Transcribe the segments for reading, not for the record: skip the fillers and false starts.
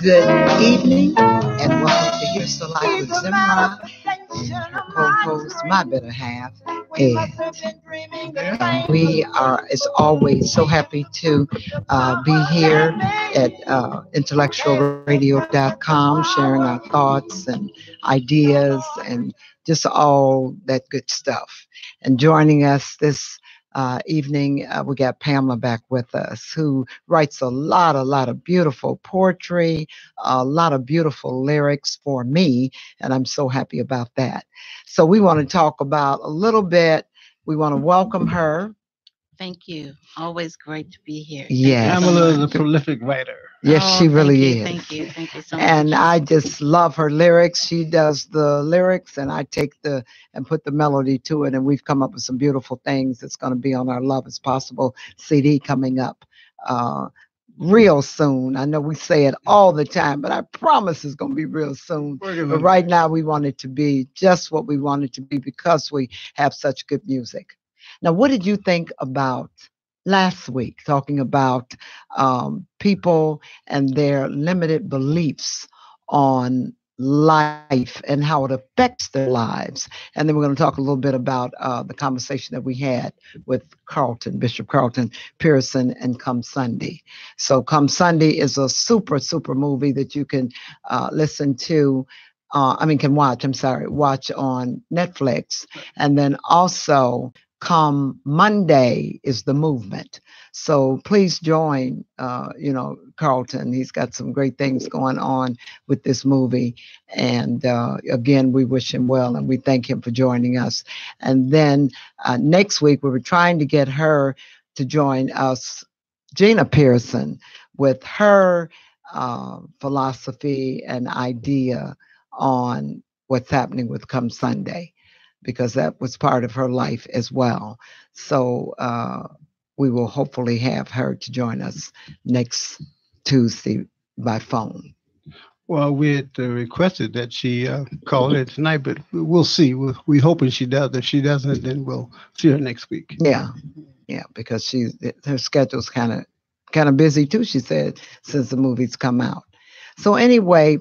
Good evening and welcome to Here's the Life with Zemrah and her co-host, my better half, Ed. We are, as always, so happy to be here at IntellectualRadio.com, sharing our thoughts and ideas and just all that good stuff. And joining us this evening, we got Pamela back with us, who writes a lot of beautiful poetry, a lot of beautiful lyrics for me, and I'm so happy about that. So we want to talk about a little bit. We want to welcome her. Thank you. Always great to be here. Yes. Pamela is a prolific writer. Yes, she really is. Thank you. Thank you so much. And I just love her lyrics. She does the lyrics, and I take and put the melody to it. And we've come up with some beautiful things that's going to be on our Love is Possible CD coming up real soon. I know we say it all the time, but I promise it's going to be real soon. But right now, we want it to be just what we want it to be because we have such good music. Now, what did you think about last week, talking about people and their limited beliefs on life and how it affects their lives? And then we're going to talk a little bit about the conversation that we had with Bishop Carlton Pearson, and Come Sunday. So Come Sunday is a super movie that you can listen to. Watch on Netflix. And then also Come Monday is the movement. So please join, Carlton. He's got some great things going on with this movie. And again, we wish him well and we thank him for joining us. And then next week, we were trying to get her to join us, Gina Pearson, with her philosophy and idea on what's happening with Come Sunday, because that was part of her life as well. So we will hopefully have her to join us next Tuesday by phone. Well, we had requested that she call in tonight, but we'll see. We're hoping she does. If she doesn't, then we'll see her next week. Yeah, because her schedule's kind of busy too, she said, since the movie's come out. So anyway,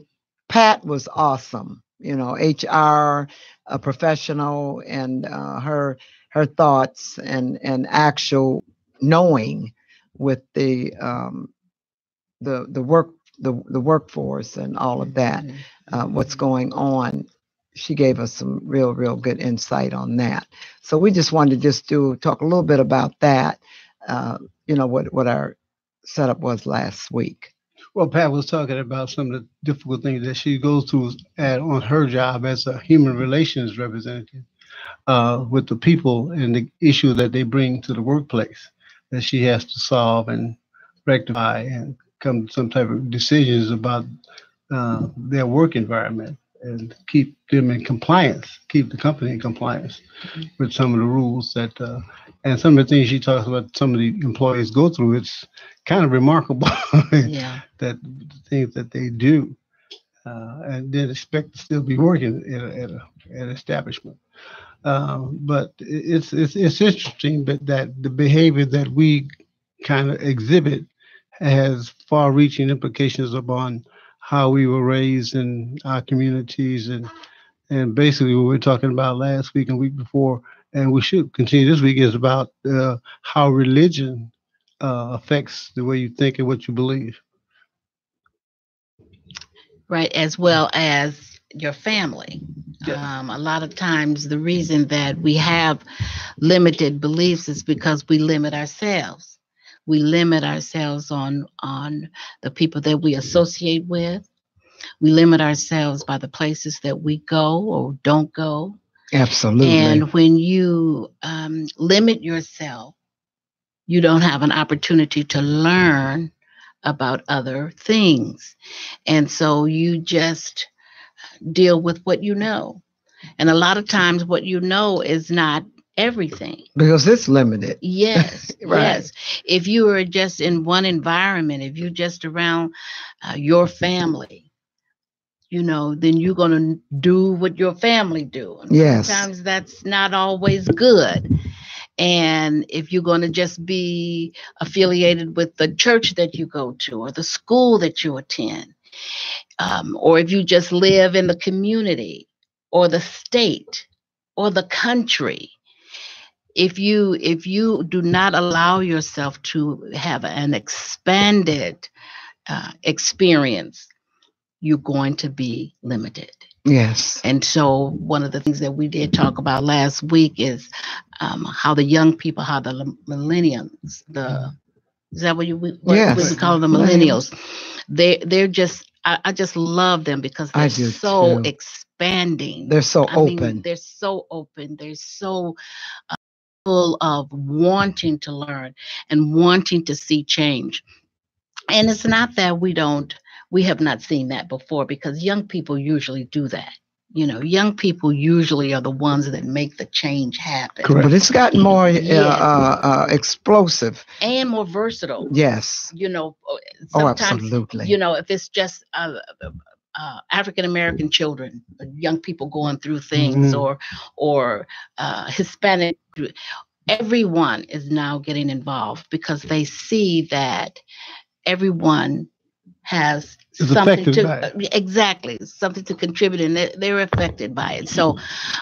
Pat was awesome. HR, a professional, and her thoughts and actual knowing with the workforce and all of that, what's going on. She gave us some real good insight on that. So we just wanted to talk a little bit about that. What our setup was last week. Well, Pat was talking about some of the difficult things that she goes through on her job as a human relations representative with the people and the issue that they bring to the workplace that she has to solve and rectify and come to some type of decisions about their work environment and keep them in compliance, keep the company in compliance with some of the rules that and some of the things she talks about some of the employees go through. It's kind of remarkable that the things that they do and then expect to still be working at an establishment. But it's interesting that the behavior that we kind of exhibit has far-reaching implications upon how we were raised in our communities and basically what we were talking about last week and week before, and we should continue this week, is about how religion affects the way you think and what you believe. Right, as well as your family. Yeah. A lot of times the reason that we have limited beliefs is because we limit ourselves. We limit ourselves on the people that we associate with. We limit ourselves by the places that we go or don't go. Absolutely. And when you limit yourself, you don't have an opportunity to learn about other things. And so you just deal with what you know. And a lot of times what you know is not everything. Because it's limited. Yes. Right. Yes. If you are just in one environment, if you're just around your family, then you're going to do what your family do. And yes. Sometimes that's not always good. And if you're going to just be affiliated with the church that you go to or the school that you attend, or if you just live in the community or the state or the country, if you do not allow yourself to have an expanded experience, you're going to be limited. Yes. And so one of the things that we did talk about last week is how the young people, how the millennials, is that what Yes. we call the millennials? They're just, I just love them because they're so expanding. They're so open. They're so open. They're so full of wanting to learn and wanting to see change. And it's not that we have not seen that before, because young people usually do that. Young people usually are the ones that make the change happen. Correct. But it's gotten more explosive and more versatile. Yes. Sometimes, if it's just African American children, young people going through things, or Hispanic, everyone is now getting involved because they see that everyone has something something to contribute, and they're affected by it. So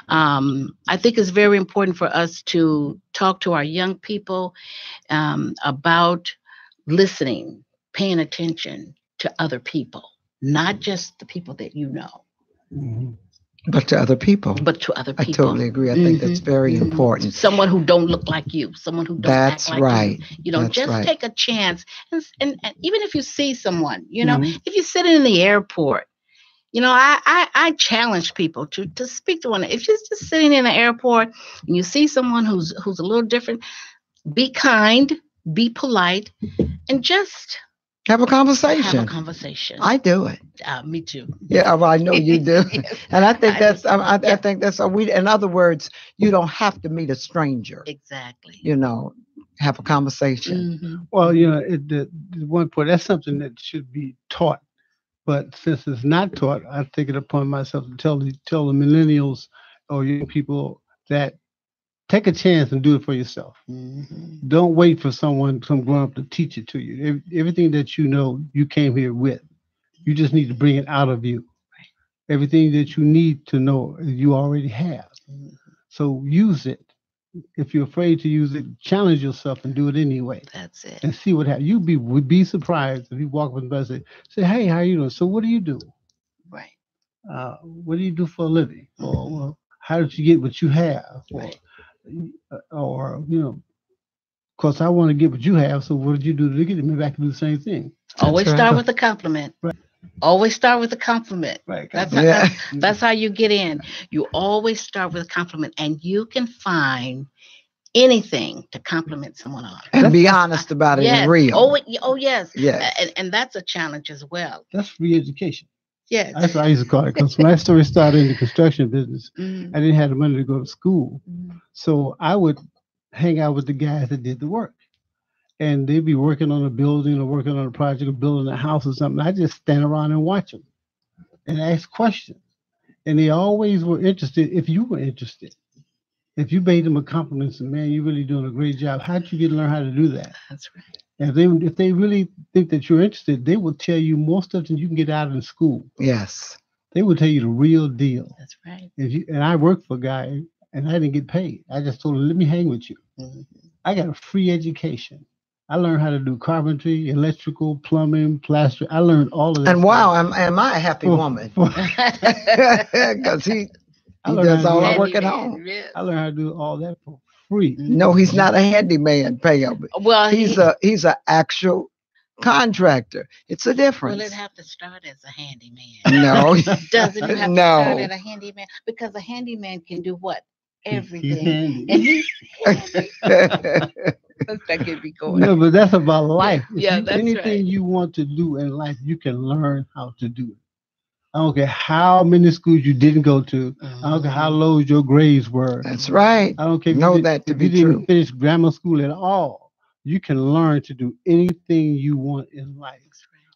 I think it's very important for us to talk to our young people about listening, paying attention to other people, not just the people that you know. Mm-hmm. But to other people. I totally agree. I think that's very important. Someone who don't look like you. Someone who don't act like you. Take a chance. And even if you see someone, if you're sitting in the airport, I challenge people to speak to one. If you're just sitting in the airport and you see someone who's a little different, be kind, be polite, and just have a conversation. I do it. Me too. Yeah, well, I know you do. Yes. And I think I think that's in other words, you don't have to meet a stranger. Exactly. Have a conversation. Mm-hmm. Well, the one point, that's something that should be taught. But since it's not taught, I take it upon myself to tell the millennials or young people that take a chance and do it for yourself. Mm-hmm. Don't wait for someone grown up to teach it to you. Everything that you came here with. You just need to bring it out of you. Right. Everything that you need to know, you already have. Mm-hmm. So use it. If you're afraid to use it, challenge yourself and do it anyway. That's it. And see what happens. You would be surprised if you walk with us and say, "Hey, how you doing? So what do you do? Right. What do you do for a living? Mm-hmm. Or well, how did you get what you have? Right. Or of course, I want to get what you have. So what did you do to get it? Maybe I can do the same thing." Always start with a compliment. Right. Always start with a compliment. Right. That's how you get in. You always start with a compliment, and you can find anything to compliment someone on. And be honest about it and real. Oh, yes. Yes. And that's a challenge as well. That's free education. Yes. That's what I used to call it. Because when I started in the construction business, I didn't have the money to go to school. Mm-hmm. So I would hang out with the guys that did the work. And they'd be working on a building or working on a project or building a house or something. I just stand around and watch them and ask questions. And they always were interested if you were interested. If you made them a compliment and said, "Man, you're really doing a great job," how'd you get to learn how to do that? That's right. And if they really think that you're interested, they will tell you more stuff than you can get out in school. Yes. They will tell you the real deal. That's right. And I worked for a guy and I didn't get paid. I just told him, "Let me hang with you." Mm-hmm. I got a free education. I learned how to do carpentry, electrical, plumbing, plastering. I learned all of that. And wow, am I a happy woman? Because he does all the work at home. I learned how to do all that for free. No, he's not a handyman, Pam. Well, he's an actual contractor. It's a difference. Well, it have to start as a handyman. No, doesn't it have to start as a handyman? Because a handyman can do what? Everything. And he's that could be going. No, but that's about life. That's anything you want to do in life, you can learn how to do it. I don't care how many schools you didn't go to. Mm-hmm. I don't care how low your grades were. That's right. I don't care if you didn't finish grammar school at all. You can learn to do anything you want in life.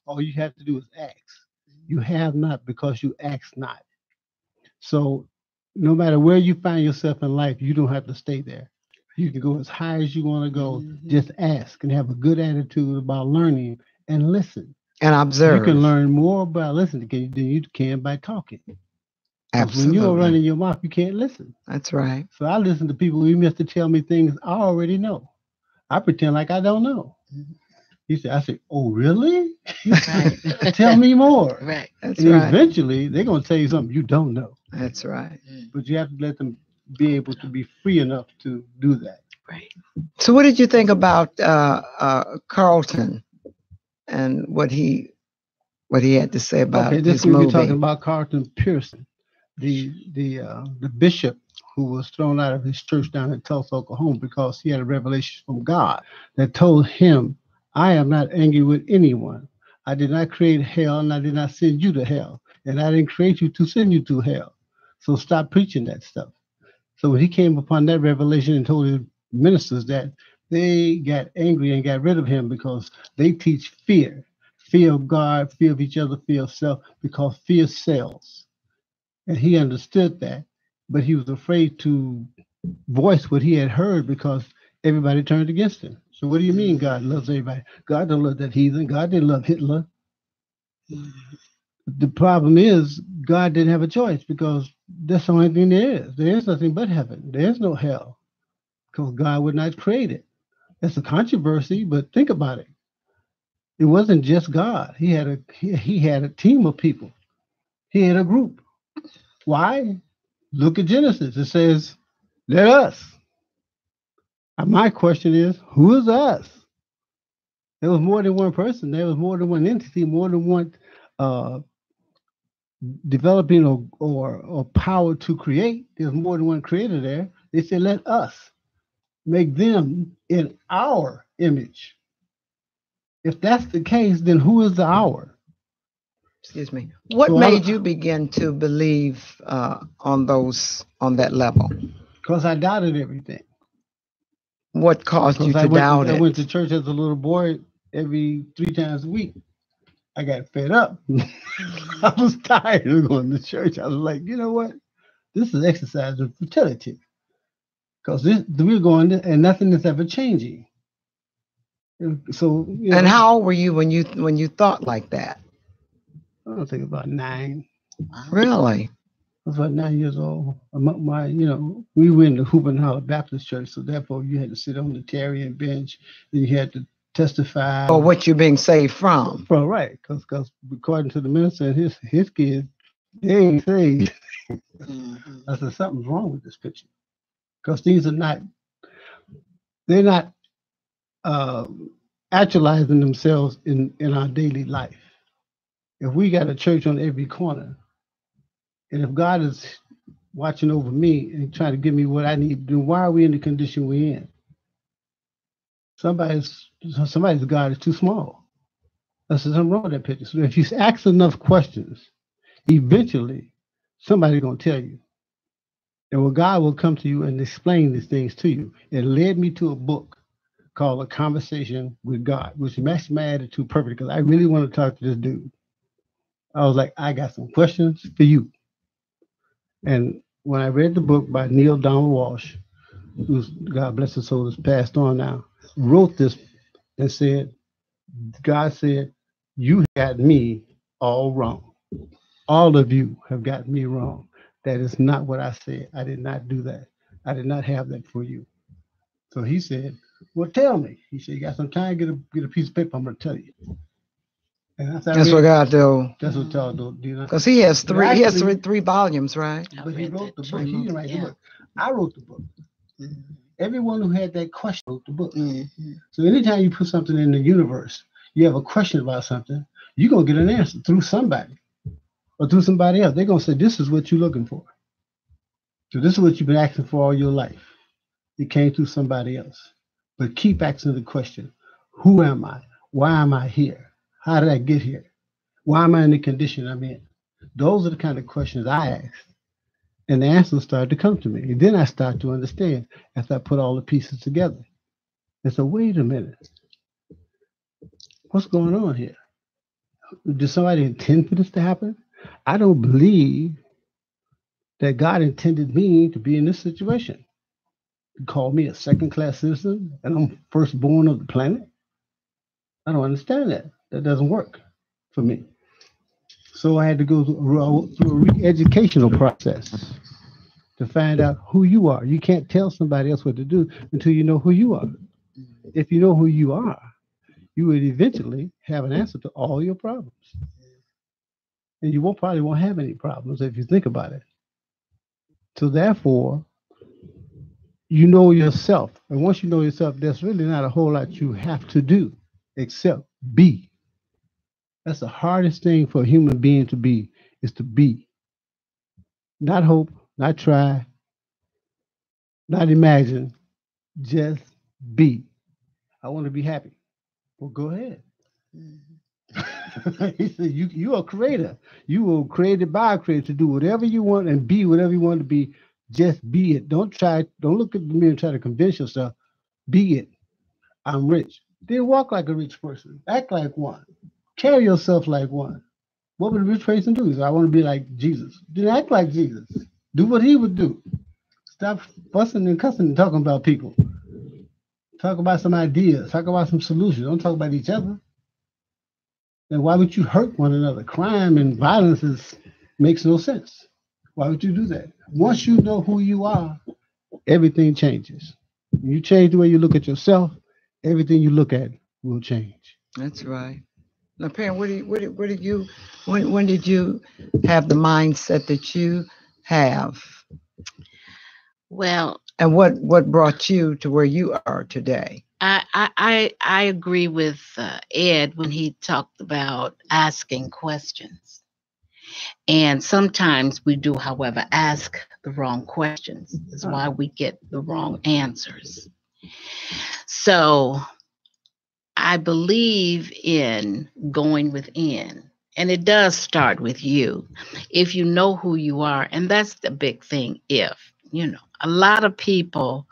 All you have to do is ask. You have not because you ask not. So no matter where you find yourself in life, you don't have to stay there. You can go as high as you want to go. Mm-hmm. Just ask and have a good attitude about learning and listen. And observe. You can learn more by listening than you can by talking. Absolutely. When you're running your mouth, you can't listen. That's right. So I listen to people who used to tell me things I already know. I pretend like I don't know. I said, oh, really? Right. Tell me more. Right. That's And right. eventually, they're going to tell you something you don't know. That's right. But you have to let them be able to be free enough to do that. Right. So, what did you think about Carlton and what he had to say about this his week we're movie? talking about Carlton Pearson, the bishop who was thrown out of his church down in Tulsa, Oklahoma, because he had a revelation from God that told him, I am not angry with anyone. I did not create hell, and I did not send you to hell. And I didn't create you to send you to hell. So stop preaching that stuff. So when he came upon that revelation and told his ministers that, they got angry and got rid of him because they teach fear. Fear of God, fear of each other, fear of self, because fear sells. And he understood that, but he was afraid to voice what he had heard because everybody turned against him. So what do you mean God loves everybody? God don't love that heathen. God didn't love Hitler. The problem is God didn't have a choice because that's the only thing there is. There is nothing but heaven. There is no hell because God would not create it. That's a controversy, but think about it. It wasn't just God. He had a team of people. He had a group. Why? Look at Genesis. It says, let us. My question is, who is us? There was more than one person. There was more than one entity, more than one developing or power to create. There's more than one creator there. They said, let us make them in our image. If that's the case, then who is the our? Excuse me. What made you begin to believe on that level? Because I doubted everything. What caused you to doubt it? I went to church as a little boy every 3 times a week. I got fed up. I was tired of going to church. I was like, you know what? This is exercise of fertility. Because we're going to, and nothing is ever changing. So. And how old were you when you thought like that? I don't think about 9. Really? I was about 9 years old. We were in the Hoopenhauer Baptist Church, so therefore you had to sit on the Tarian bench, and you had to testify. Or what you're being saved from. Well, right, because according to the minister and his kids, they ain't saved. I said, something's wrong with this picture. Because they're not actualizing themselves in our daily life. If we got a church on every corner, and if God is watching over me and trying to give me what I need, then why are we in the condition we're in? Somebody's God is too small. There's something wrong with that picture. So if you ask enough questions, eventually somebody's going to tell you. And well, God will come to you and explain these things to you. It led me to a book called A Conversation with God, which matched my attitude perfectly because I really want to talk to this dude. I was like, I got some questions for you. And when I read the book by Neil Donald Walsh, who's, God bless his soul, is passed on now, wrote this and said, God said, you got me all wrong. All of you have got me wrong. That is not what I said. I did not do that. I did not have that for you. So he said, well, tell me. He said, you got some time? Get a piece of paper. I'm going to tell you. And that's what God do. That's what God do. Because he has three volumes, right? But he wrote the book. He didn't write the book. I wrote the book. Mm-hmm. Everyone who had that question wrote the book. Mm-hmm. So anytime you put something in the universe, you have a question about something, you're going to get an answer through somebody or through somebody else. They're going to say, this is what you're looking for. So this is what you've been asking for all your life. It came through somebody else. But keep asking the question, who am I? Why am I here? How did I get here? Why am I in the condition I'm in? Those are the kind of questions I asked. And the answers started to come to me. And then I started to understand after I put all the pieces together. And so, wait a minute. What's going on here? Did somebody intend for this to happen? I don't believe that God intended me to be in this situation. He called me a second-class citizen and I'm firstborn of the planet. I don't understand that. That doesn't work. for me. So I had to go through a re-educational process to find out who you are. You can't tell somebody else what to do until you know who you are. If you know who you are, you would eventually have an answer to all your problems. And you probably won't have any problems if you think about it. So therefore, you know yourself. And once you know yourself, there's really not a whole lot you have to do except be. That's the hardest thing for a human being to be, is to be. Not hope, not try, not imagine, just be. I want to be happy. Well, go ahead. He said, you are a creator. You were created by a creator to do whatever you want and be whatever you want to be. Just be it. Don't look at the mirror and try to convince yourself. Be it. I'm rich. Then walk like a rich person. Act like one. Carry yourself like one. What would a rich person do? So I want to be like Jesus. Then act like Jesus. Do what he would do. Stop fussing and cussing and talking about people. Talk about some ideas. Talk about some solutions. Don't talk about each other. Then why would you hurt one another? Crime and violence makes no sense. Why would you do that? Once you know who you are, everything changes. When you change the way you look at yourself, everything you look at will change. That's right. Now, Pam, when did you have the mindset that you have? Well, and what brought you to where you are today? I agree with Ed when he talked about asking questions. And sometimes we do, however, ask the wrong questions. That's why we get the wrong answers. So I believe in going within, and it does start with you. If you know who you are, and that's the big thing. If, a lot of people,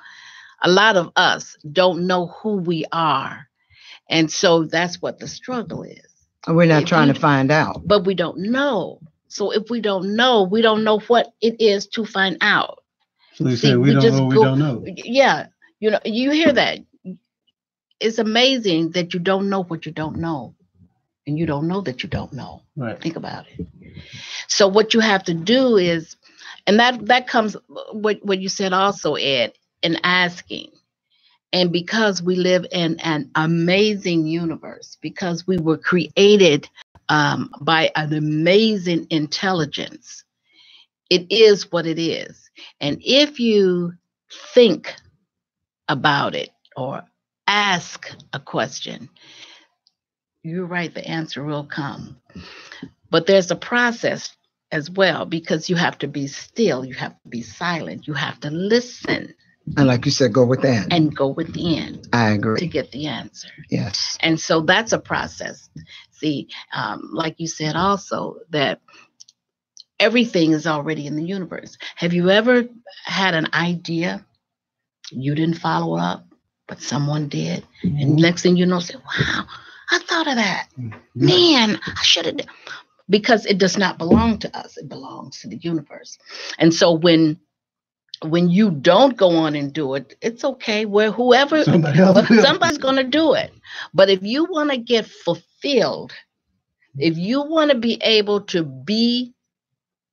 a lot of us don't know who we are. And so that's what the struggle is. And we're not trying to find out. But we don't know. So if we don't know what it is to find out. So you say we don't know. Yeah. You hear that. It's amazing that you don't know what you don't know. And you don't know that you don't know. Right. Think about it. So what you have to do is, and that comes what you said also, Ed, in asking. And because we live in an amazing universe, because we were created by an amazing intelligence, it is what it is. And if you think about it or ask a question, you're right, the answer will come. But there's a process as well, because you have to be still, you have to be silent, you have to listen. And like you said, go within. And go within. I agree. To get the answer. Yes. And so that's a process. See, like you said also, that everything is already in the universe. Have you ever had an idea, you didn't follow up, but someone did? Mm-hmm. And next thing you know, say, wow, I thought of that. Mm-hmm. Man, I should have. Because it does not belong to us. It belongs to the universe. And so when you don't go on and do it, it's okay. Somebody's going to do it. But if you want to get fulfilled, if you want to be able to be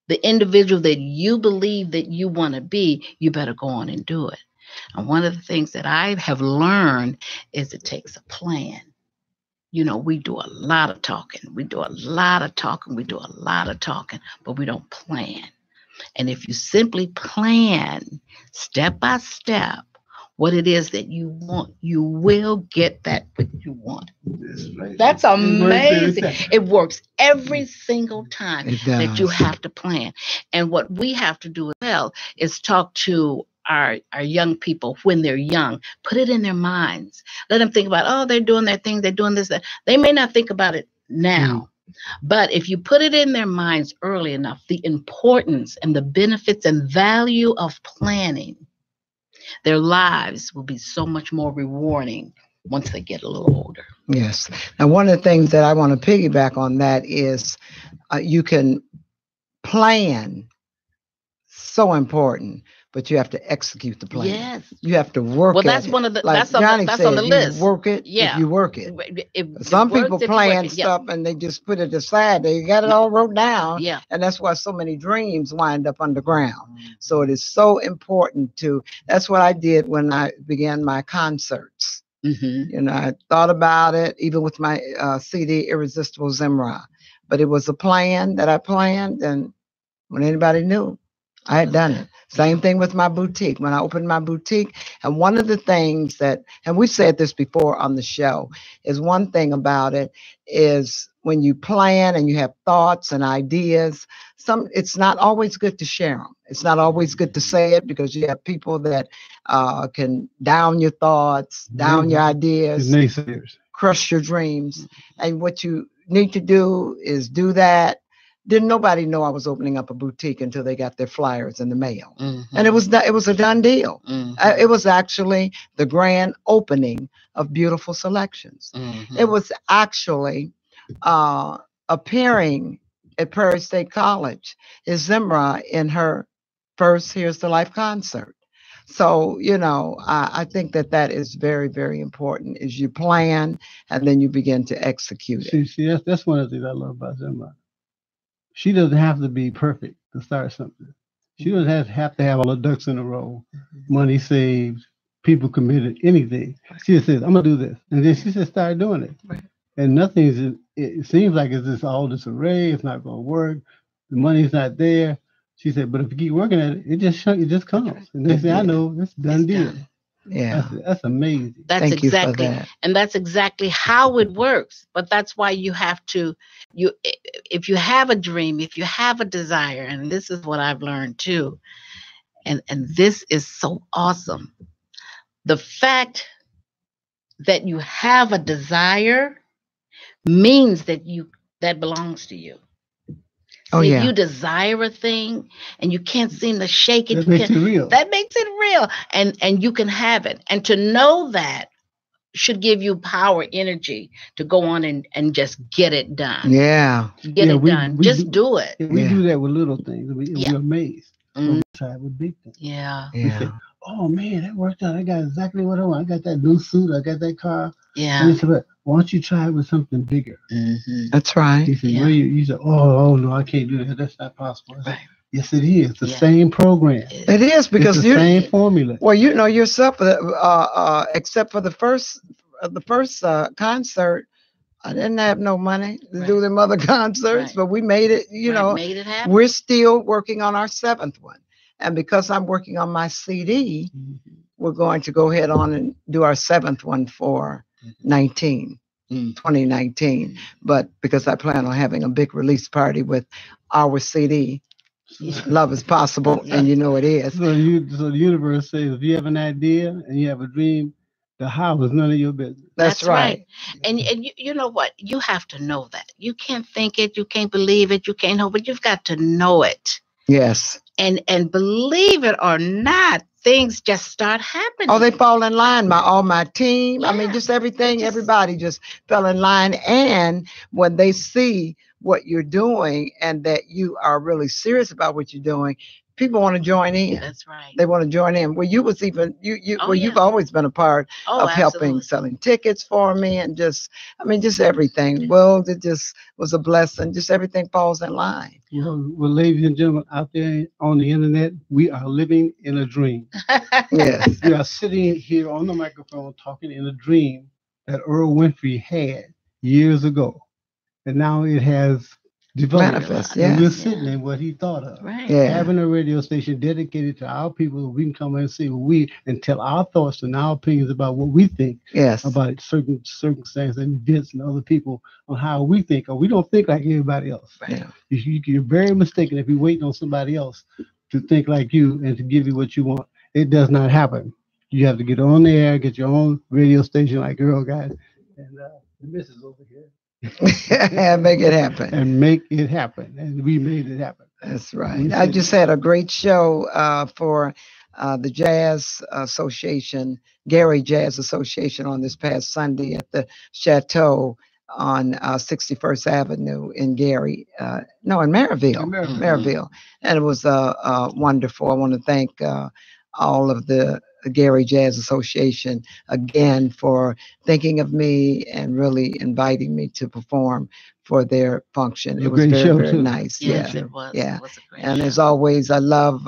the individual that you believe that you want to be, you better go on and do it. And one of the things that I have learned is it takes a plan. We do a lot of talking. We do a lot of talking, but we don't plan. And if you simply plan step by step what it is that you want, you will get that what you want. That's amazing. It works every single time that you have to plan. And what we have to do as well is talk to our young people when they're young. Put it in their minds. Let them think about, oh, they're doing their thing, they're doing this, that. They may not think about it now. But if you put it in their minds early enough, the importance and the benefits and value of planning, their lives will be so much more rewarding once they get a little older. Yes. Now, one of the things that I want to piggyback on that is you can plan. So important. but you have to execute the plan. Yes. You have to work. Well, that's at one it. of the Like that's on Johnny the, that's said, on the list. You work it. Yeah. If you work it. If Some it works, people if you plan work it. Yeah. stuff and they just put it aside. They got it all wrote down. Yeah. And that's why so many dreams wind up underground. So it is so important to. That's what I did when I began my concerts. You know, I thought about it, even with my CD, Irresistible Zemrah. But it was a plan that I planned, and when anybody knew, I had done it. Same thing with my boutique. When I opened my boutique, and one of the things that, and we've said this before on the show, is one thing about it is when you plan and you have thoughts and ideas, it's not always good to share them. It's not always good to say it because you have people that can down your thoughts, down your ideas, naysayers, crush your dreams. And what you need to do is do that. Didn't nobody know I was opening up a boutique until they got their flyers in the mail. And it was a done deal. It was actually the grand opening of Beautiful Selections. It was actually appearing at Prairie State College is Zemrah in her first Here's the Life concert. So, you know, I think that is very, very important is you plan and then you begin to execute it. See, that's one of the things I love about Zemrah. She doesn't have to be perfect to start something. She doesn't have to have all the ducks in a row, money saved, people committed, anything. She just says, I'm going to do this. And then she just started doing it. Right. And it seems like it's just all disarray. It's not going to work. The money's not there. She said, but if you keep working at it, it just comes. And they say, I know, it's done deal. Done. Yeah, that's amazing. Thank you for that. And that's exactly how it works. But that's why you have to, if you have a dream, if you have a desire, and this is what I've learned too, and this is so awesome. The fact that you have a desire means that belongs to you. If you desire a thing and you can't seem to shake it, that makes it real. That makes it real. And you can have it. And to know that should give you power, energy to go on and just get it done. Yeah. Get it done. Just do it. We do that with little things. We're amazed. We try with big things. Yeah. We say, oh man, that worked out. I got exactly what I want. I got that new suit. I got that car. Yeah. And he said, why don't you try it with something bigger? That's right. He said, you said, oh no, I can't do that. That's not possible. Said, right. Yes, it is. The same program. It is because it's the same formula. Well, you know yourself, except for the first concert, I didn't have no money to do them other concerts, but we made it. Made it happen. We're still working on our 7th one, and because I'm working on my CD, we're going to go ahead on and do our 7th one for 2019. But because I plan on having a big release party with our CD, Love is Possible, and you know it is. So the universe says, if you have an idea and you have a dream, the how is none of your business. That's right. And you know what? You have to know that. You can't think it, you can't believe it, you can't hope it. You've got to know it. Yes. And believe it or not, things just start happening. Oh, they fall in line. My team. I mean, just everything. Everybody just fell in line. And when they see what you're doing and that you are really serious about what you're doing, people want to join in. That's right. They want to join in. Well, you've always been a part of helping selling tickets for me and just everything. Well, it just was a blessing. Just everything falls in line. Well, ladies and gentlemen out there on the internet, we are living in a dream. Yes. We are sitting here on the microphone talking in a dream that Earl Winfrey had years ago. And now it has developed. Manifest, and we're sitting in what he thought of. Right. Yeah. Having a radio station dedicated to our people, we can come and say and tell our thoughts and our opinions about what we think about certain circumstances and events and other people on how we think, or we don't think like everybody else. Right. Yeah. You're very mistaken if you're waiting on somebody else to think like you and to give you what you want. It does not happen. You have to get on the air, get your own radio station like Earl got, and the missus over here. Make it happen. And make it happen. And we made it happen. That's right. I just had a great show for the Jazz Association, Gary Jazz Association on this past Sunday at the Chateau. on 61st Avenue in Gary, no, in Maryville, Maryville. And it was wonderful. I want to thank all of the Gary Jazz Association again for thinking of me and really inviting me to perform for their function. It was very, very nice. Yes, it was. Yeah. It was a great And show. as always, I love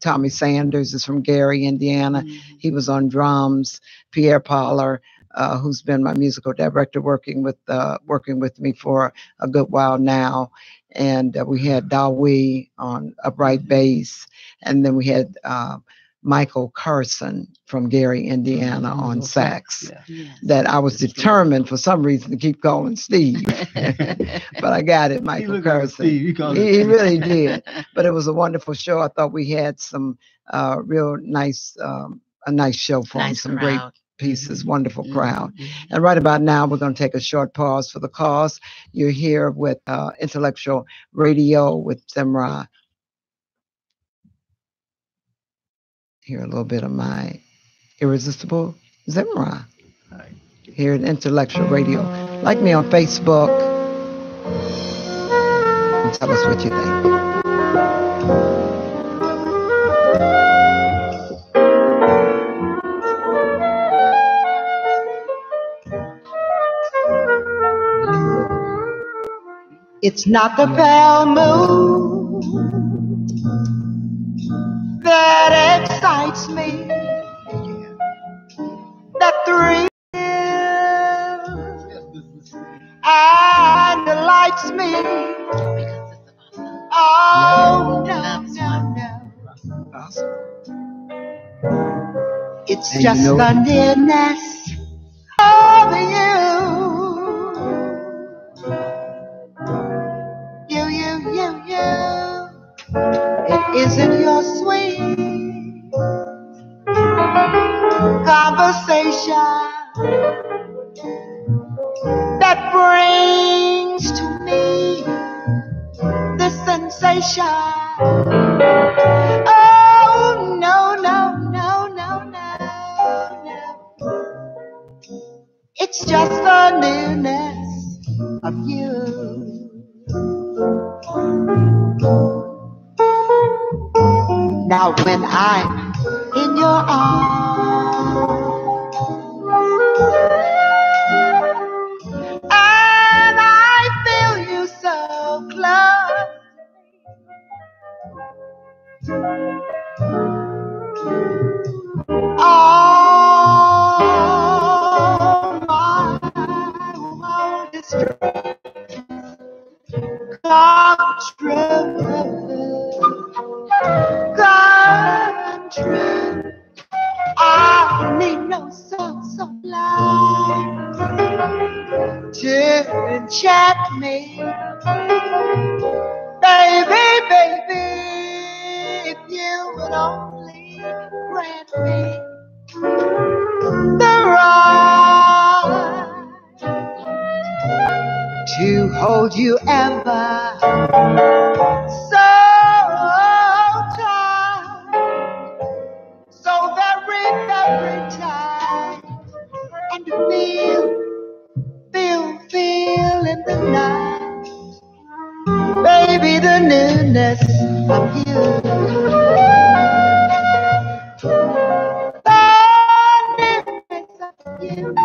Tommy Sanders is from Gary, Indiana. Mhm. He was on drums. Pierre Poller, who's been my musical director, working with me for a good while now. And we had Dawi on upright bass, and then we had Michael Carson from Gary, Indiana on sax. Yes. That I was determined for some reason to keep calling Steve, but I got it, Michael Carson. He really did. But it was a wonderful show. I thought we had some real nice, a nice show for Nice some crowd. great pieces, wonderful crowd. And right about now, we're going to take a short pause for the cause. You're here with Intellectual Radio with Zemrah. Hear a little bit of my irresistible Zemrah here at Intellectual Radio. Like me on Facebook and tell us what you think. It's not the pale moon that excites me, that thrills and delights me. Oh, no, no, no. It's just the nearness of you. It isn't your sweet conversation that brings to me the sensation. Oh, no, no, no, no, no, no. It's just the nearness of you. Now when I'm in your arms and I feel you so close, all my wildest dreams come true. Come true. I need no so light to enchant me, baby, if you would only grant me the right to hold you ever so very time, and feel in the night, baby, the newness of you. The newness of you.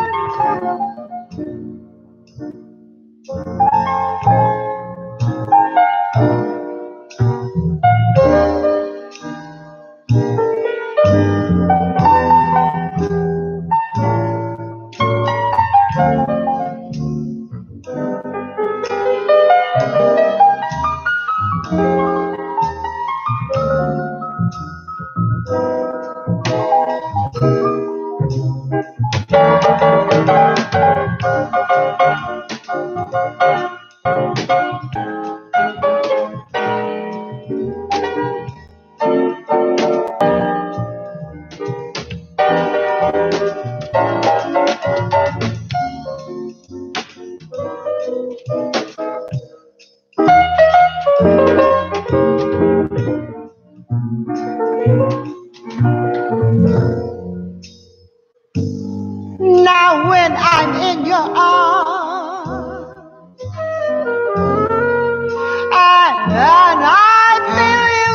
And I feel you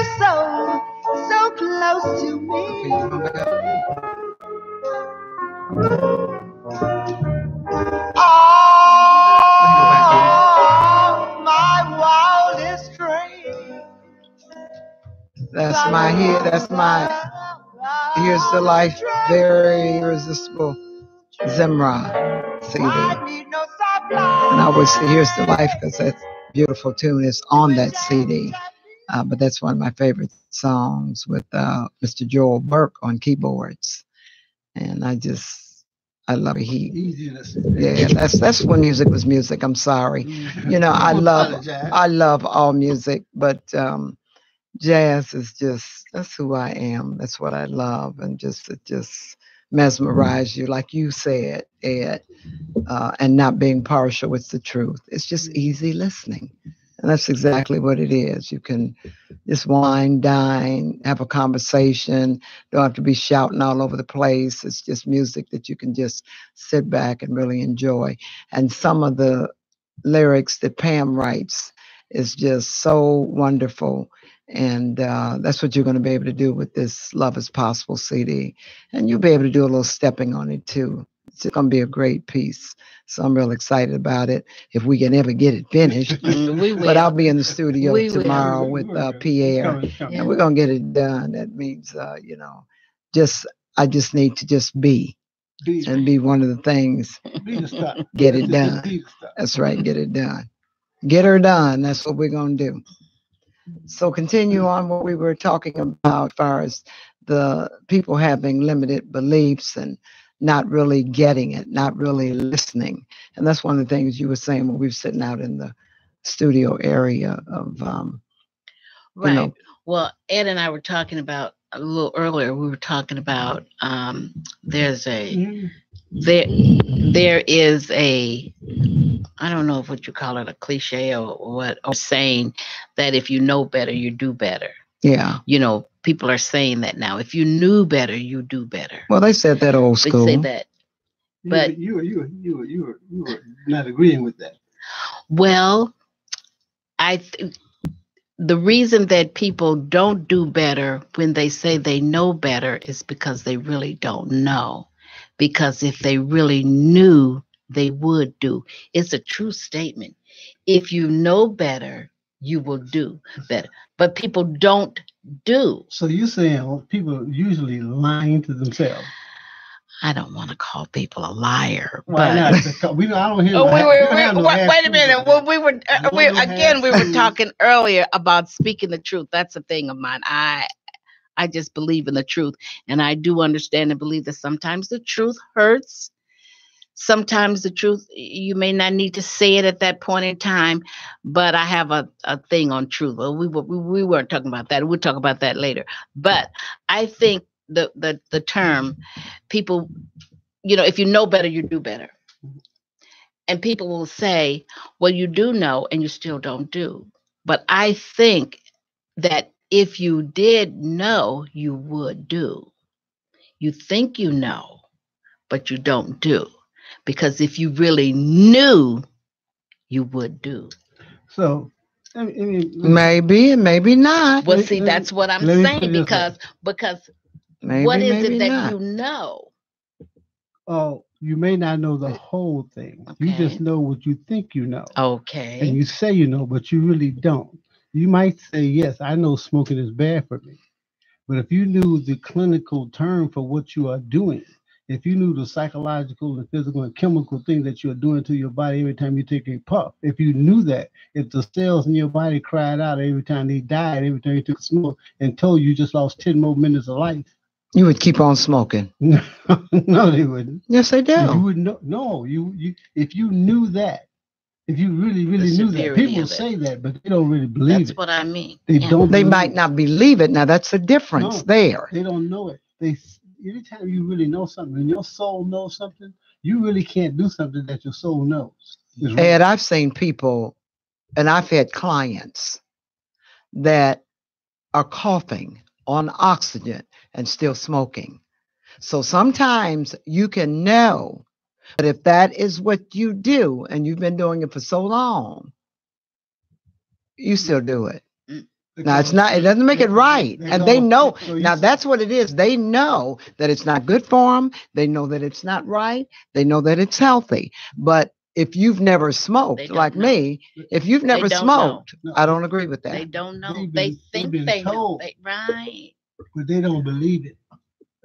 so close to me. Oh, my wildest dream. That's my Here's the Life, very irresistible Zemrah CD. And I would say Here's the Life because that beautiful tune is on that CD. But that's one of my favorite songs with Mr. Joel Burke on keyboards. And I love it. Yeah, that's when music was music. I'm sorry. You know, I love all music, but jazz is that's who I am. That's what I love, and it just mesmerize you, like you said, Ed, and not being partial with the truth. It's just easy listening, and that's exactly what it is. You can just wine, dine, have a conversation. Don't have to be shouting all over the place. It's just music that you can just sit back and really enjoy. And some of the lyrics that Pam writes is just so wonderful. And that's what you're going to be able to do with this Love is Possible CD. And you'll be able to do a little stepping on it too. It's going to be a great piece. So I'm real excited about it. If we can ever get it finished. But I'll be in the studio tomorrow with Pierre. And we're going to get it done. That means, I just need to just be. And be one of the things. Get it done. That's right. Get it done. Get her done. That's what we're going to do. So continue on what we were talking about as far as the people having limited beliefs and not really getting it, not really listening. And that's one of the things you were saying when we were sitting out in the studio area of, right. Well, Ed and I were talking about a little earlier, we were talking about there is a I don't know what you call it, a cliche or saying that if you know better, you do better. Yeah. You know, people are saying that now. If you knew better, you do better. Well, they said that old school. They say that. But you were not agreeing with that. Well, the reason that people don't do better when they say they know better is because they really don't know. Because if they really knew, they would do. It's a true statement. If you know better, you will do better. But people don't do. So you're saying people usually lying to themselves. I don't want to call people a liar. Why not? I don't hear. Wait a minute. Well, we were talking earlier about speaking the truth. That's a thing of mine. I just believe in the truth, and I do understand and believe that sometimes the truth hurts. Sometimes the truth, you may not need to say it at that point in time, but I have a thing on truth. Well, we weren't talking about that. We'll talk about that later. But I think the term people, if you know better, you do better. And people will say, well, you do know and you still don't do. But I think that if you did know, you would do. You think you know, but you don't do. Because if you really knew, you would do. So, maybe and maybe not. Well, see, that's what I'm saying because maybe, what is it that not. you know? Oh, you may not know the whole thing. Okay. You just know what you think you know. Okay. And you say you know, but you really don't. You might say, yes, I know smoking is bad for me. But if you knew the clinical term for what you are doing, if you knew the psychological and physical and chemical thing that you're doing to your body every time you take a puff, if you knew that, if the cells in your body cried out every time they died, every time you took a smoke and told you just lost 10 more minutes of life, you would keep on smoking. No, they wouldn't. Yes, they do. You would know. No, you. If you knew that, if you really knew that, people say that, but they don't really believe it. That's what I mean. They don't. They might not believe it. Now that's a difference there. They don't know it. Anytime you really know something, and your soul knows something, you really can't do something that your soul knows. Ed, I've seen people, and I've had clients that are coughing on oxygen and still smoking. So sometimes you can know, but if that is what you do, and you've been doing it for so long, you still do it. Now it's not. It doesn't make it right, and they know. Now that's what it is. They know that it's not good for them. They know that it's not right. They know that it's healthy. But if you've never smoked, like me, if you've never smoked, I don't agree with that. They don't know. They think they know. Right. But they don't believe it.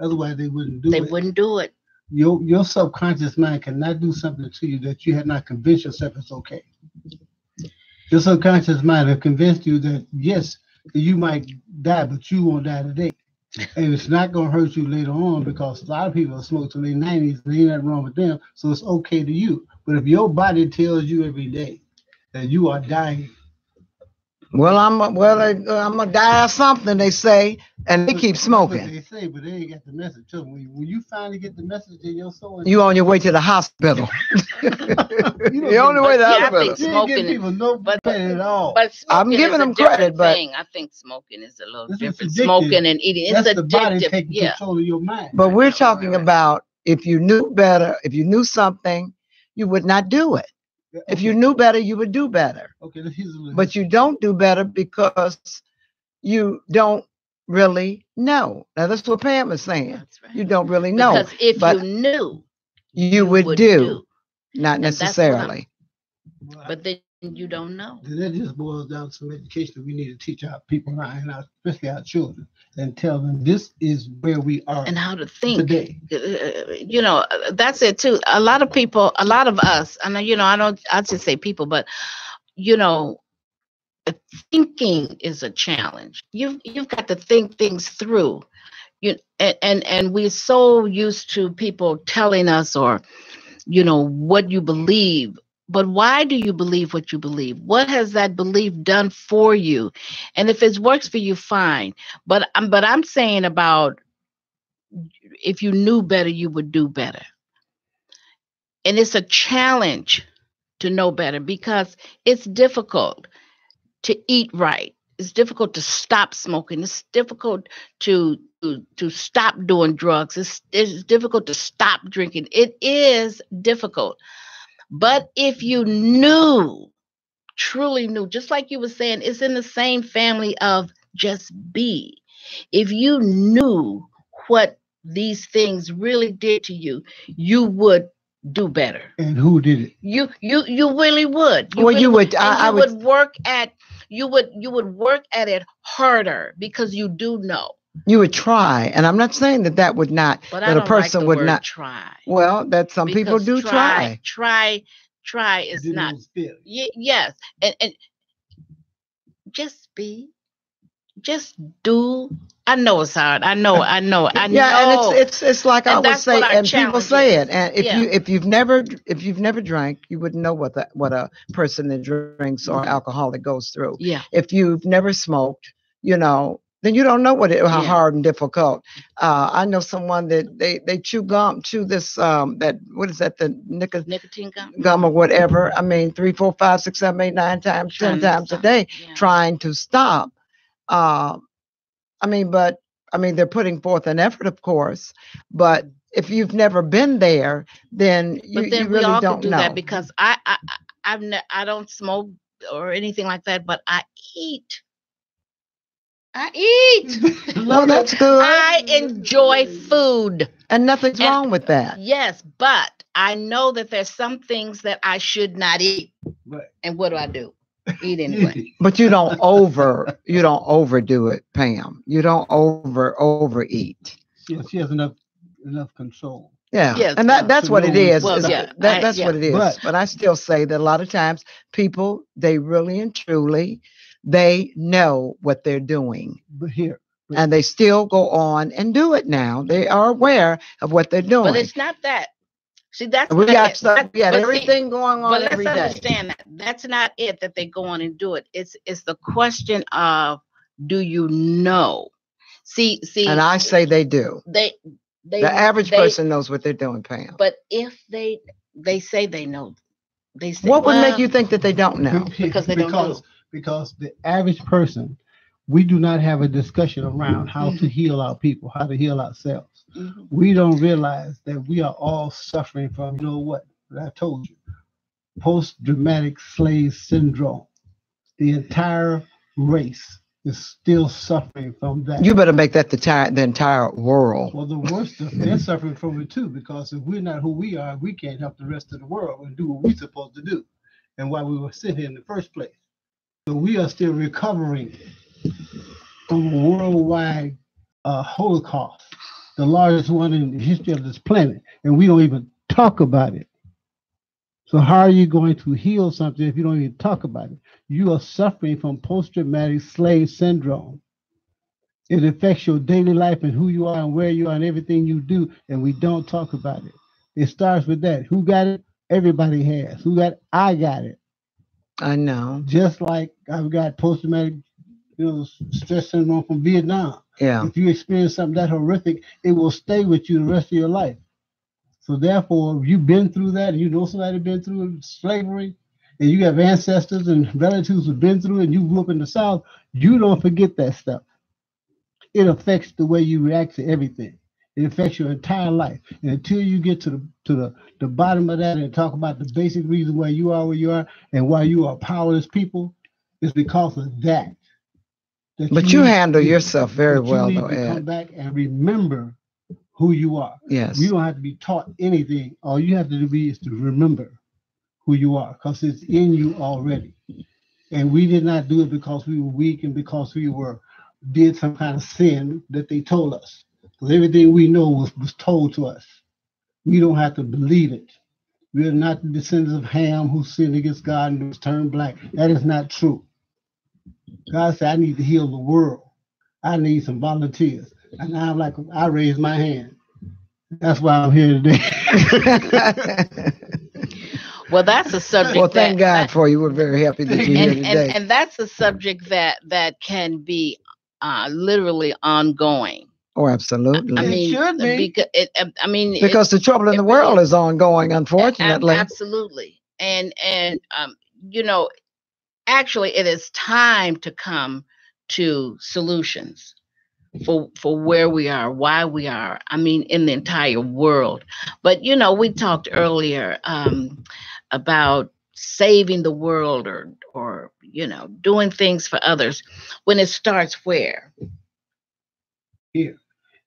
Otherwise, they wouldn't do it. They wouldn't do it. Your subconscious mind cannot do something to you that you have not convinced yourself it's okay. Your subconscious mind have convinced you that, yes, you might die, but you won't die today. And it's not going to hurt you later on, because a lot of people smoke till their 90s and ain't nothing wrong with them, so it's okay to you. But if your body tells you every day that you are dying, I'm gonna die of something, they say, and they keep smoking. They say, but they ain't got the message to them. When you finally get the message in your soul, you on your way to the hospital. You're on your way to the hospital. I think smoking people no credit at all. But I'm giving them credit, but I think smoking is a little different. Smoking and eating, it's the body addictive. taking control of your mind. But we're talking about if you knew better, if you knew something, you would not do it. Okay. If you knew better, you would do better. Okay, but you don't do better because you don't really know. Now that's what Pam is saying. That's right. You don't really know. Because if you knew, you would do. Not necessarily. But then you don't know. That just boils down to some education we need to teach our people, and especially our children, and tell them this is where we are and how to think today. That's it too. A lot of people, a lot of us, and I just say people, but thinking is a challenge. You've got to think things through. And we're so used to people telling us or what you believe. But why do you believe what you believe? What has that belief done for you? And if it works for you, fine. But I'm saying about if you knew better, you would do better. And it's a challenge to know better because it's difficult to eat right. It's difficult to stop smoking. It's difficult to stop doing drugs. It's difficult to stop drinking. It is difficult. But if you truly knew, just like you were saying, it's in the same family of just be. If you knew what these things really did to you, you would do better. And who did it? You really would. You would work at it harder because you do know. You would try, and I'm not saying that would not, but that a person would not try. Well, that some people do try. Try is not. Yes, and just do. I know it's hard. I know. Yeah, and it's like I always say, and people say it. And if you've never drank, you wouldn't know what a person that drinks or alcoholic goes through. Yeah. If you've never smoked, then you don't know how hard and difficult. I know someone that they chew this what is that, the nicotine gum or whatever. I mean 3, 4, 5, 6, 7, 8, 9 times, 10 times a day, trying to stop. They're putting forth an effort, of course, but if you've never been there, then you really don't know. Do that because I don't smoke or anything like that, but I eat. Well, that's good. I enjoy food. And nothing's wrong with that. Yes, but I know that there's some things that I should not eat. Right. And what do? Eat anyway. But you don't overdo it, Pam. You don't overeat. She has enough control. Yeah, yes, and that's what it is. Well, that's what it is. But I still say that a lot of times people, they really and truly, they know what they're doing. And they still go on and do it now. They are aware of what they're doing. But it's not that. See, that's we got stuff. We got everything going on every day. But let's understand that that's not it. That they go on and do it. It's the question of, do you know? See. And I say they do. The average person knows what they're doing, Pam. But if they say they know, they say, what would make you think that they don't know? Because they don't know. Because the average person, we do not have a discussion around how to heal our people, how to heal ourselves. Mm-hmm. We don't realize that we are all suffering from, what I told you, post-traumatic slave syndrome. The entire race is still suffering from that. You better make that the entire world. Well, the worst, they're suffering from it too, because if we're not who we are, we can't help the rest of the world and do what we're supposed to do, and why we were sent here in the first place. So we are still recovering from a worldwide Holocaust, the largest one in the history of this planet, and we don't even talk about it. So how are you going to heal something if you don't even talk about it? You are suffering from post-traumatic slave syndrome. It affects your daily life and who you are and where you are and everything you do, and we don't talk about it. It starts with that. Who got it? Everybody has. Who got it? I got it. I know. Just like I've got post-traumatic stress syndrome from Vietnam. Yeah. If you experience something that horrific, it will stay with you the rest of your life. So therefore, if you've been through that, and you know somebody been through slavery, and you have ancestors and relatives who've been through it, and you grew up in the South, you don't forget that stuff. It affects the way you react to everything. It affects your entire life. And until you get to the bottom of that and talk about the basic reason why you are where you are and why you are powerless people, it's because of that. But you handle yourself very well, though, Ed. You need to come back and remember who you are. Yes. You don't have to be taught anything. All you have to do is to remember who you are, because it's in you already. And we did not do it because we were weak and because we did some kind of sin that they told us. Because everything we know was told to us. We don't have to believe it. We are not the descendants of Ham who sinned against God and was turned black. That is not true. God said, I need to heal the world. I need some volunteers. And I'm like, I raised my hand. That's why I'm here today. Well, that's a subject. Well, thank God for you. We're very happy that you're here today. And that's a subject that can be literally ongoing. Oh, absolutely. I mean, it should be. Because the trouble in the world is ongoing, unfortunately. Absolutely. And actually, it is time to come to solutions for where we are, why we are. I mean, in the entire world. But we talked earlier about saving the world or doing things for others. When it starts where? Here.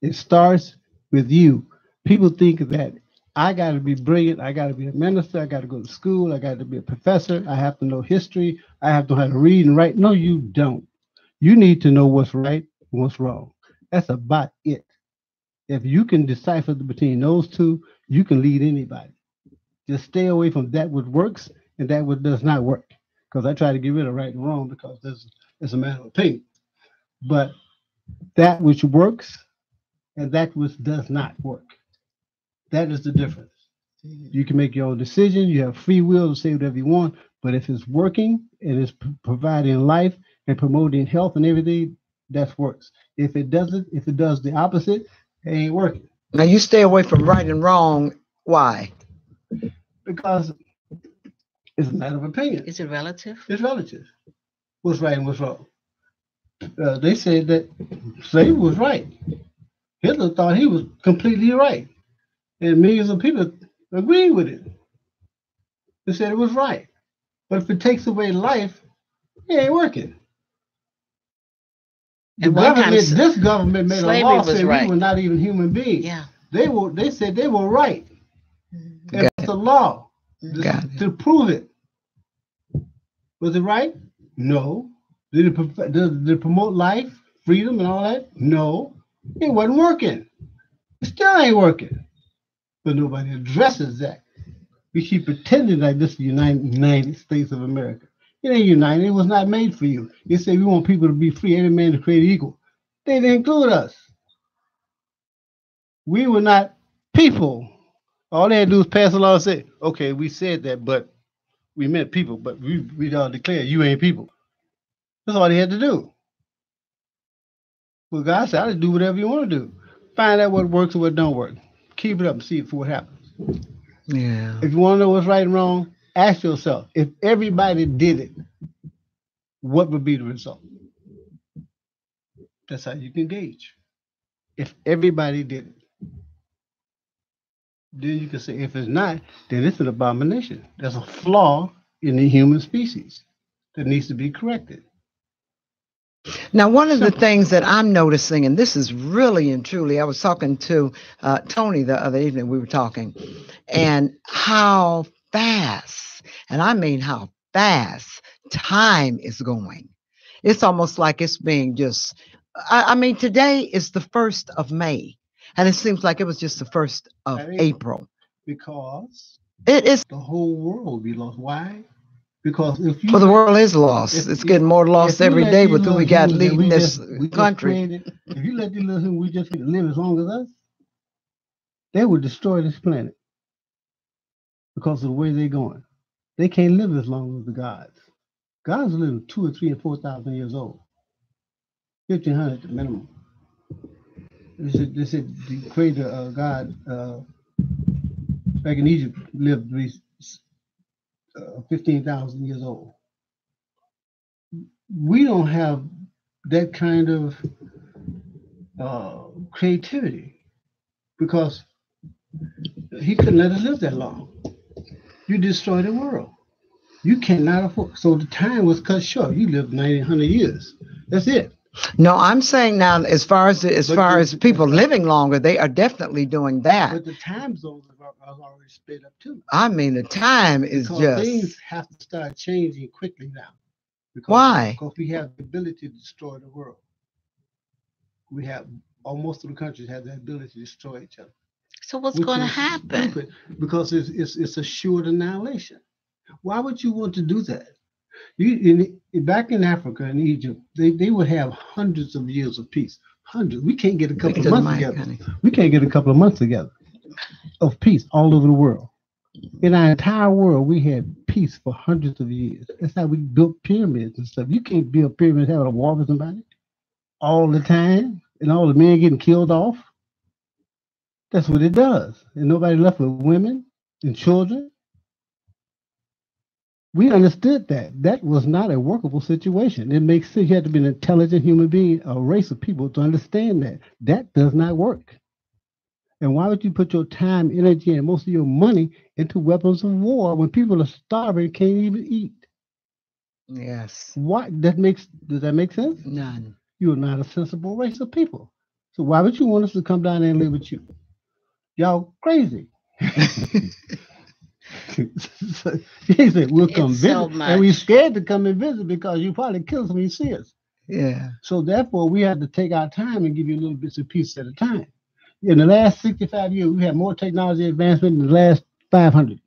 It starts with you. People think that I got to be brilliant. I got to be a minister. I got to go to school. I got to be a professor. I have to know history. I have to know how to read and write. No, you don't. You need to know what's right and what's wrong. That's about it. If you can decipher between those two, you can lead anybody. Just stay away from that which works and that which does not work. Because I try to get rid of right and wrong because it's a matter of opinion. But that which works and that which does not work. That is the difference. You can make your own decision. You have free will to say whatever you want. But if it's working and it's providing life and promoting health and everything, that works. If it doesn't, if it does the opposite, it ain't working. Now you stay away from right and wrong. Why? Because it's a matter of opinion. Is it relative? It's relative. What's right and what's wrong? They said that slavery was right. Hitler thought he was completely right. And millions of people agreed with it. They said it was right. But if it takes away life, it ain't working. This government made a law saying we were not even human beings. Yeah. They said they were right. And it's a law to prove it. Was it right? No. Did it promote life, freedom, and all that? No. It wasn't working. It still ain't working. But nobody addresses that. We keep pretending like this is the United States of America. It ain't united. It was not made for you. They say we want people to be free, every man to create equal. They didn't include us. We were not people. All they had to do was pass a law and say, okay, we said that, but we meant people, but we all declared you ain't people. That's all they had to do. Well, God said, I'll do whatever you want to do. Find out what works and what don't work. Keep it up and see for what happens. Yeah. If you want to know what's right and wrong, ask yourself, if everybody did it, what would be the result? That's how you can gauge. If everybody did it. Then you can say, if it's not, then it's an abomination. There's a flaw in the human species that needs to be corrected. Now, one of the things that I'm noticing, and this is really and truly, I was talking to Tony the other evening, we were talking, and how fast, and I mean how fast time is going. It's almost like it's being just, I mean, today is the 1st of May, and it seems like it was just the 1st of April. Because it is the whole world will be lost. Why? Because if you, well, the world is lost. It's getting more lost every day with who we got leading this country. If you let these little humans we just live as long as us, they will destroy this planet because of the way they're going. They can't live as long as the gods. Gods are living 2,000 or 3,000 and 4,000 years old, 1,500 at the minimum. They said the creator God back in Egypt lived 15,000 years old. We don't have that kind of creativity because he couldn't let us live that long. You destroy the world. You cannot afford. So the time was cut short. You lived 90, 100 years. That's it. No, I'm saying now, as far as people living longer, they are definitely doing that. But the time zones are already split up too. I mean, the time is just things have to start changing quickly now. Why? Because we have the ability to destroy the world. We have most of the countries have the ability to destroy each other. So what's going to happen? Stupid, because it's assured annihilation. Why would you want to do that? Back in Africa and Egypt, they would have hundreds of years of peace. Hundreds. We can't get a couple of months together. Honey. We can't get a couple of months together of peace all over the world. In our entire world, we had peace for hundreds of years. That's how we built pyramids and stuff. You can't build pyramids having a war with somebody all the time and all the men getting killed off. That's what it does. And nobody left with women and children. We understood that. That was not a workable situation. It makes sense. You have to be an intelligent human being, a race of people to understand that. That does not work. And why would you put your time, energy, and most of your money into weapons of war when people are starving and can't even eat? Yes. Does that make sense? None. You are not a sensible race of people. So why would you want us to come down there and live with you? Y'all crazy. He said, we'll come visit. So and we're scared to come and visit because you probably kill us when you see us. Yeah. So therefore, we have to take our time and give you little bits of peace at a time. In the last 65 years, we had more technology advancement in the last 500.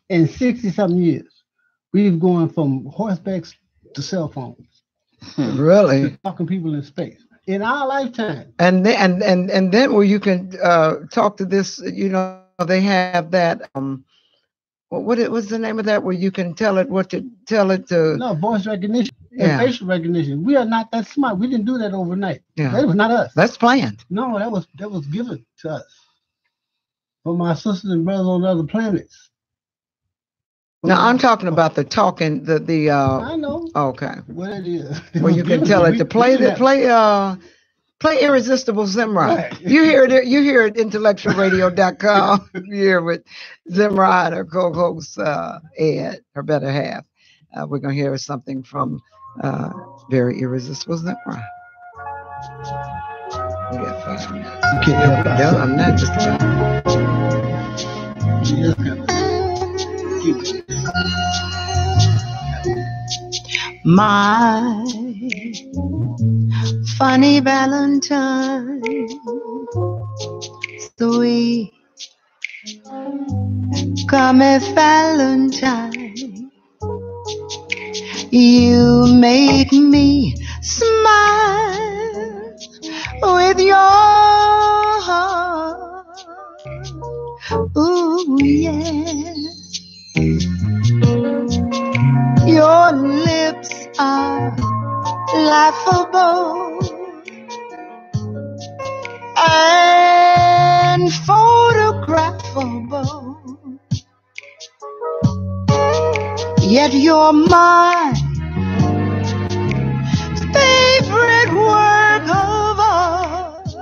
In 60-something years, we've gone from horsebacks to cell phones. Really? To talking people in space. In our lifetime. And then where you can talk to this, they have that what's the name of that where you can tell it to No, voice recognition and facial recognition. We are not that smart. We didn't do that overnight. Yeah. That was not us. That's planned. No, that was given to us from our sisters and brothers on other planets. Now I'm talking about the talking the I know. Okay. What it is. Where you can tell it to play Irresistible Zemrah. Right. You hear it IntellectualRadio.com. You hear with Zemrah and her co-host Ed, her better half. We're gonna hear something from very Irresistible Zemrah. We got 5 minutes. You can't help it. Yeah, I'm not just my funny Valentine, sweet cometh Valentine, you make me smile with your heart. Ooh, yes. Your lips are laughable and photographable, yet you're my favorite work of art.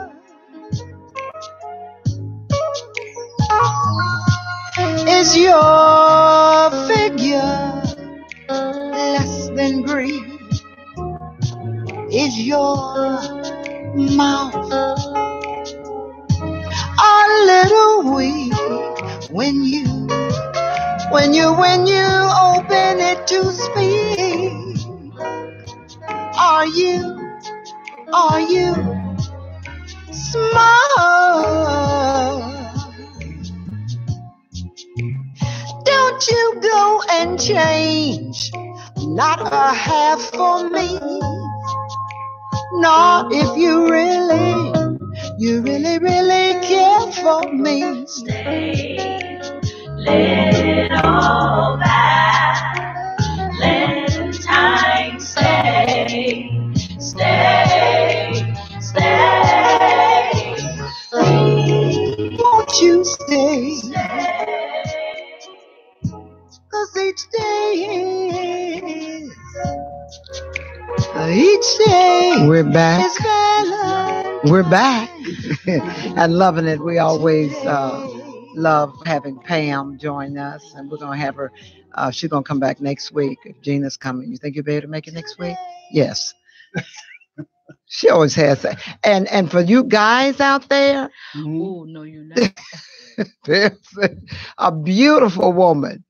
Is your figure less than green? is your mouth a little weak when you open it to speak? Are you smart? Don't you go and change, not a half for me. Not if you really care for me. Stay, let all that, let time stay. Won't you stay? 'Cause each day we're back. We're back and loving it. We always love having Pam join us, and we're gonna have her. She's gonna come back next week. If Gina's coming, you think you'll be able to make it next week? Yes. She always has that. And for you guys out there, Oh no, you're not. there's a beautiful woman.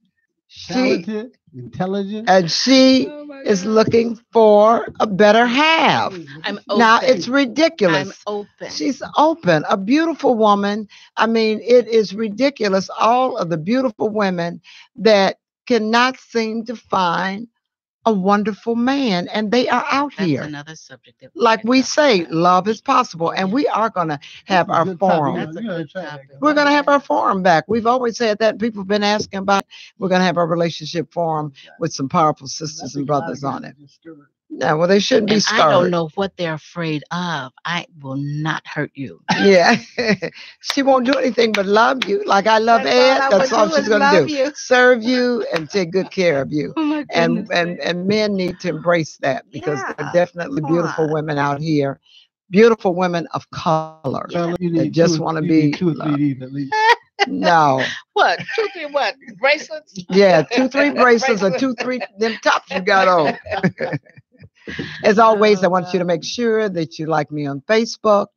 Talented, intelligent. And she is looking for a better half. I'm open. Now it's ridiculous. I'm open. She's open, a beautiful woman. I mean, it is ridiculous. All of the beautiful women that cannot seem to find a wonderful man, and they are out That's here. another subject. That Like we can talk say, about. love is possible, and we are going to have our Good topic. forum. That's a You gotta good try that. topic. We're going to have our forum back. We've always said that. People have been asking about it. We're going to have our relationship forum with some powerful sisters and brothers on it. No, well, they shouldn't be And scared. I don't know what they're afraid of. I will not hurt you. Yeah. She won't do anything but love you. Like I love That's all Ed. I That's would all do she's is going to love do. you. Serve you and take good care of you. Oh my And goodness. men need to embrace that because there are Yeah, definitely come beautiful on. women out here. Beautiful women of color. Fella, you That need just two- wanna you be need 2 or 3 loved. D's at least. No. What? 2, 3 what? Bracelets? Yeah, 2, 3 bracelets or 2, 3 them tops you got on. As always, I want you to make sure that you like me on Facebook,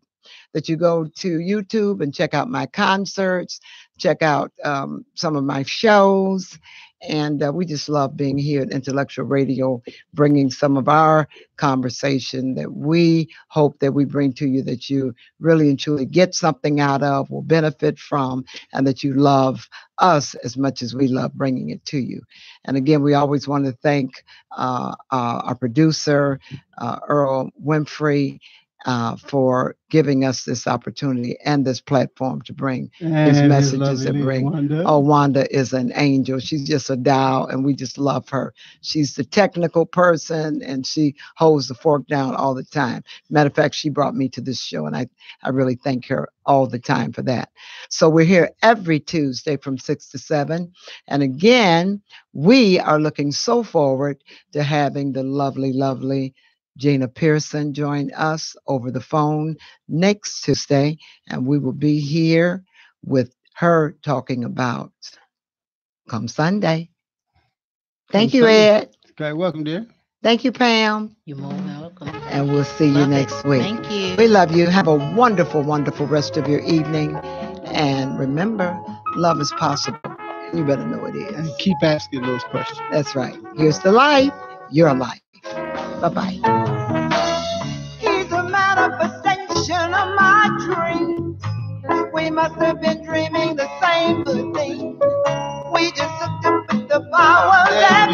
that you go to YouTube and check out my concerts, check out some of my shows. And we just love being here at Intellectual Radio, bringing some of our conversation that we hope that we bring to you, that you really and truly get something out of, will benefit from, and that you love us as much as we love bringing it to you. And again, we always want to thank our producer, Earl Winfrey, for giving us this opportunity and this platform to bring these And his messages lovely that lady, bring. Wanda. Oh, Wanda is an angel. She's just a doll, and we just love her. She's the technical person, and she holds the fork down all the time. Matter of fact, she brought me to this show, and I really thank her all the time for that. So we're here every Tuesday from 6 to 7. And again, we are looking so forward to having the lovely Gina Pearson join us over the phone next Tuesday, and we will be here with her talking about come Sunday. Thank you, Sunday. Ed. Okay, welcome, dear. Thank you, Pam. You're more than welcome. And we'll see you Love it. next week. Thank you. We love you. Have a wonderful rest of your evening. And remember, love is possible. You better know it And is. keep asking those questions. That's right. Here's the life, your life. Bye-bye. He's a manifestation of my dreams. We must have been dreaming the same good thing. We just hooked up with the power that